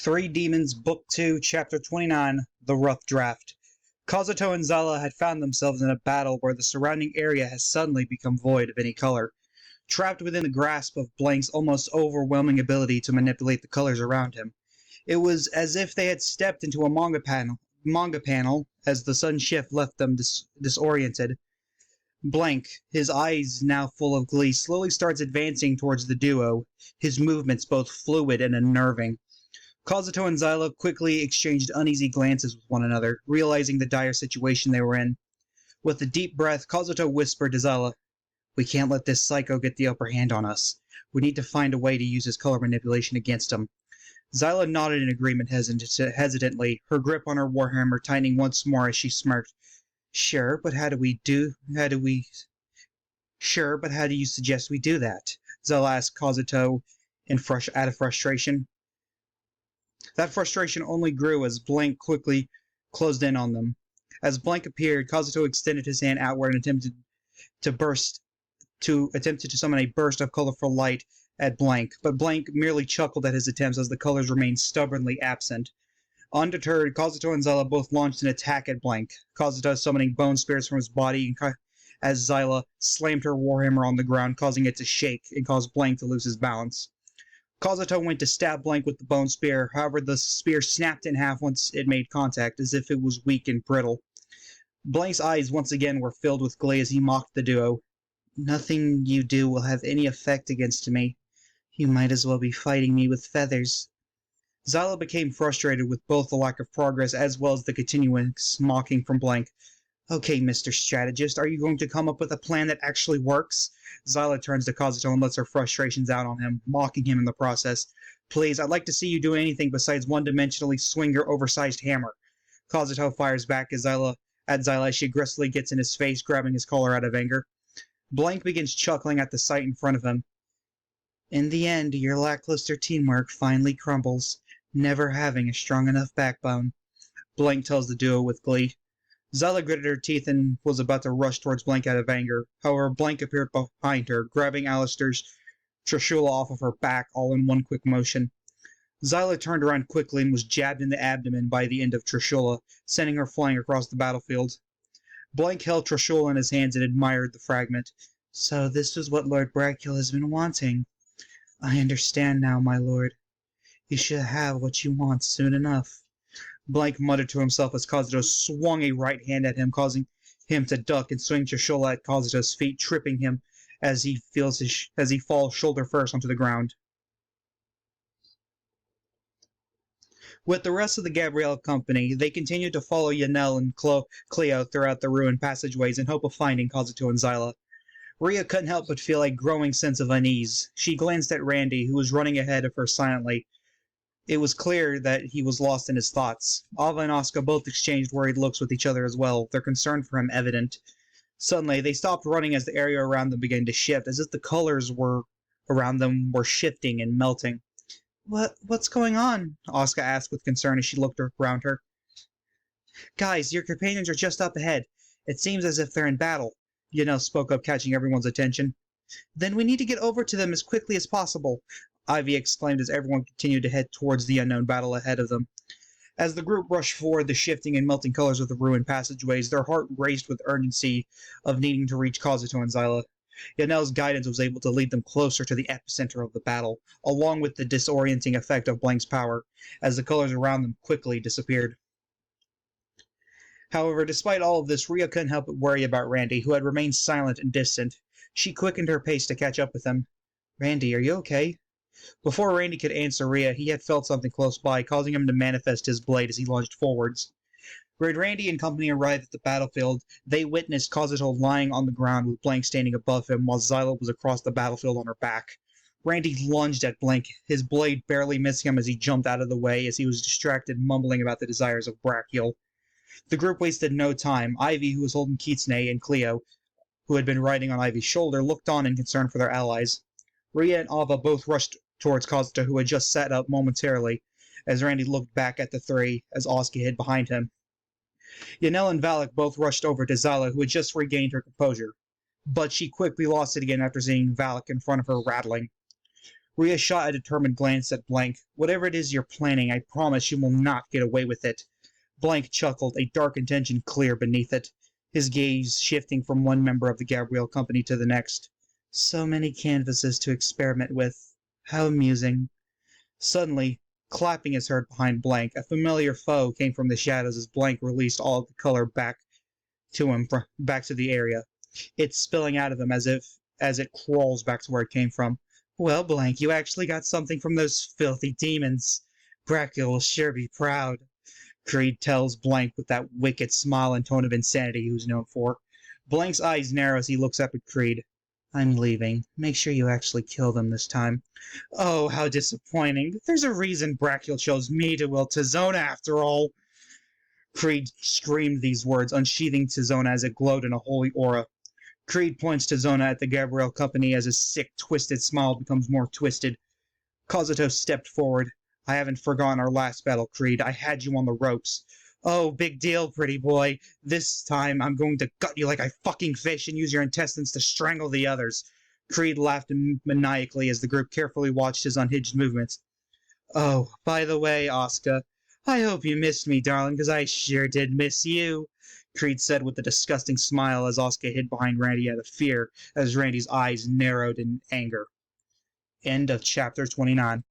Three Demons, Book 2, Chapter 29, The Rough Draft. Kazuto and Zala had found themselves in a battle where the surrounding area has suddenly become void of any color. Trapped within the grasp of Blank's almost overwhelming ability to manipulate the colors around him. It was as if they had stepped into a manga panel as the sudden shift left them disoriented. Blank, his eyes now full of glee, slowly starts advancing towards the duo, his movements both fluid and unnerving. Kazuto and Zala quickly exchanged uneasy glances with one another, realizing the dire situation they were in. With a deep breath, Kazuto whispered to Zala, "We can't let this psycho get the upper hand on us. We need to find a way to use his color manipulation against him." Zala nodded in agreement hesitantly, her grip on her warhammer tightening once more as she smirked. Sure, but how do you suggest we do that?" Zala asked Kazuto out of frustration. That frustration only grew as Blank quickly closed in on them. As Blank appeared, Kazuto extended his hand outward and attempted to summon a burst of colorful light at Blank, but Blank merely chuckled at his attempts as the colors remained stubbornly absent. Undeterred, Kazuto and Zala both launched an attack at Blank, Kazuto summoning bone spirits from his body as Zala slammed her warhammer on the ground, causing it to shake and caused Blank to lose his balance. Kazuto went to stab Blank with the bone spear, however the spear snapped in half once it made contact, as if it was weak and brittle. Blank's eyes once again were filled with glee as he mocked the duo. "Nothing you do will have any effect against me. You might as well be fighting me with feathers." Zala became frustrated with both the lack of progress as well as the continuous mocking from Blank. "Okay, Mr. Strategist, are you going to come up with a plan that actually works?" Zala turns to Kazuto and lets her frustrations out on him, mocking him in the process. "Please, I'd like to see you do anything besides one-dimensionally swing your oversized hammer." Kazuto fires back at Zala as she aggressively gets in his face, grabbing his collar out of anger. Blank begins chuckling at the sight in front of him. "In the end, your lackluster teamwork finally crumbles, never having a strong enough backbone," Blank tells the duo with glee. Zala gritted her teeth and was about to rush towards Blank out of anger. However, Blank appeared behind her, grabbing Alistair's Trishula off of her back all in one quick motion. Zala turned around quickly and was jabbed in the abdomen by the end of Trishula, sending her flying across the battlefield. Blank held Trishula in his hands and admired the fragment. "So this is what Lord Bracula has been wanting. I understand now, my lord. You shall have what you want soon enough." Blank muttered to himself as Kazuto swung a right hand at him, causing him to duck and swing Trishula at Kazuto's feet, tripping him as he falls shoulder first onto the ground. With the rest of the Gabrielle company, they continued to follow Yanel and Cleo throughout the ruined passageways in hope of finding Kazuto and Zala. Ria couldn't help but feel a growing sense of unease. She glanced at Randy, who was running ahead of her silently. It was clear that he was lost in his thoughts. Ava and Asuka both exchanged worried looks with each other as well, their concern for him evident. Suddenly, they stopped running as the area around them began to shift, as if the colors around them were shifting and melting. What's going on?" Asuka asked with concern as she looked around her. "Guys, your companions are just up ahead. It seems as if they're in battle," Yanel spoke up, catching everyone's attention. "Then we need to get over to them as quickly as possible," Ivy exclaimed as everyone continued to head towards the unknown battle ahead of them. As the group rushed forward the shifting and melting colors of the ruined passageways, their heart raced with urgency of needing to reach Kazuto and Zala. Yanel's guidance was able to lead them closer to the epicenter of the battle, along with the disorienting effect of Blank's power, as the colors around them quickly disappeared. However, despite all of this, Ria couldn't help but worry about Randy, who had remained silent and distant. She quickened her pace to catch up with him. "Randy, are you okay?" Before Randy could answer Ria, he had felt something close by, causing him to manifest his blade as he lunged forwards. When Randy and company arrived at the battlefield, they witnessed Kazuto lying on the ground with Blank standing above him while Zala was across the battlefield on her back. Randy lunged at Blank, his blade barely missing him as he jumped out of the way as he was distracted mumbling about the desires of Brachial. The group wasted no time. Ivy, who was holding Kitsune, and Cleo, who had been riding on Ivy's shoulder, looked on in concern for their allies. Ria and Ava both rushed towards Kazuto, who had just sat up momentarily, as Randy looked back at the three as Asuka hid behind him. Yanel and Valak both rushed over to Zala, who had just regained her composure, but she quickly lost it again after seeing Valak in front of her rattling. Rhea shot a determined glance at Blank. Whatever it is you're planning, I promise you will not get away with it. Blank chuckled, a dark intention clear beneath it, his gaze shifting from one member of the Gabrielle company to the next. So many canvases to experiment with. How amusing. Suddenly, clapping is heard behind Blank. A familiar foe came from the shadows as Blank released all of the color back to him, back to the area. It's spilling out of him as it crawls back to where it came from. Well, Blank, you actually got something from those filthy demons. Bracula will sure be proud. Creed tells Blank with that wicked smile and tone of insanity he was known for. Blank's eyes narrow as he looks up at Creed. I'm leaving. Make sure you actually kill them this time. Oh, how disappointing. There's a reason Bracula chose me to will Tizona after all. Creed screamed these words, unsheathing Tizona as it glowed in a holy aura. Creed points Tizona at the Gabrielle company as his sick, twisted smile becomes more twisted. Kazuto stepped forward. I haven't forgotten our last battle, Creed. I had you on the ropes. Oh, big deal, pretty boy. This time I'm going to gut you like a fucking fish and use your intestines to strangle the others. Creed laughed maniacally as the group carefully watched his unhinged movements. Oh, by the way, Asuka, I hope you missed me, darling, because I sure did miss you, Creed said with a disgusting smile as Asuka hid behind Randy out of fear as Randy's eyes narrowed in anger. End of chapter 29.